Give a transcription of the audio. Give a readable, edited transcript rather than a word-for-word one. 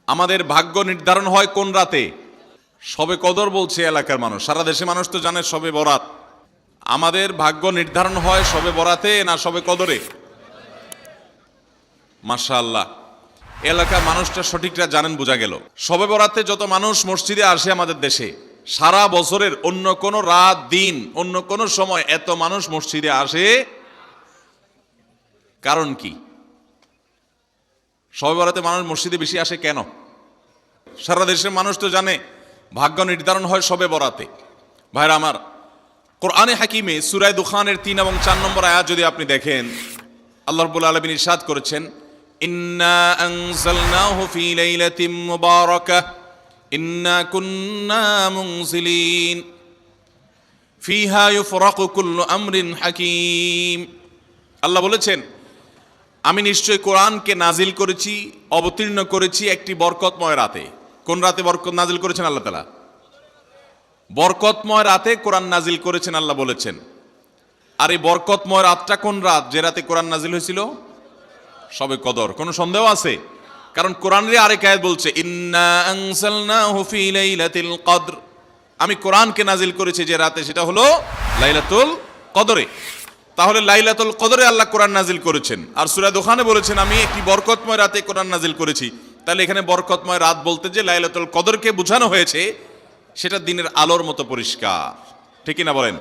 আমাদের ভাগ্য নির্ধারণ হয় কোন রাতে? শবে কদর বলছে এলাকার মানুষ, সারা দেশে মানুষ তো জানে শবে বরাত। আমাদের ভাগ্য নির্ধারণ হয় শবে বরাতে না শবে কদরে? মাশাআল্লাহ, এলাকার মানুষটা সঠিকটা জানেন, বোঝা গেল। শবে বরাতে যত মানুষ মসজিদে আসে আমাদের দেশে, সারা বছরের অন্য কোনো রাত দিন অন্য কোনো সময় এত মানুষ মসজিদে আসে, কারণ কি? শবে বরাতে মানুষ মসজিদে বেশি আসে কেন? সারা দেশের মানুষ তো জানে ভাগ্য নির্ধারণ হয় শবে বরাতে। ভাইরা আমার, কোরআনে হাকিমে সূরা দুখানের 3 এবং 4 নম্বর আয়াত যদি আপনি দেখেন, আল্লাহ রাব্বুল আলামিন ইরশাদ করেছেন, ইন্না আনজালনাহু ফি লাইলাতিন মুবারাকাহ ইন্না কুন্না মুনজিলিন ফিহা ইউফরাকু কুল্লু আমরিন হাকিম। আল্লাহ বলেছেন, আমি নিশ্চয় কোরআনকে নাজিল করেছি, অবতীর্ণ করেছি একটি বরকতময় রাতে। কোন রাতে বরকত নাজিল করেছেন আল্লাহ তাআলা? বরকতময় রাতে কোরআন নাজিল করেছেন আল্লাহ বলেছেন। আর এই বরকতময় রাতটা কোন রাত যে রাতে কোরআন নাজিল হয়েছিল? শবে কদর। কোনো সন্দেহ আছে? কারণ কোরআনের আরেক আয়াত বলছে, ইন্না আনজালনাহু ফি লাইলাতিল কদর, আমি কোরআনকে নাজিল করেছি যে রাতে, সেটা হলো লাইলাতুল কদরে। তাহলে লাইলাতুল কদরে আল্লাহ কোরআন নাজিল করেছেন, আর সূরা দুখানে বলেছেন আমি একটি বরকতময় রাতে কোরআন নাজিল করেছি। তাহলে এখানে বরকতময় রাত বলতে যে লাইলাতুল কদরকে বোঝানো হয়েছে, সেটা দিনের আলোর মতো পরিষ্কার, ঠিক না বলেন?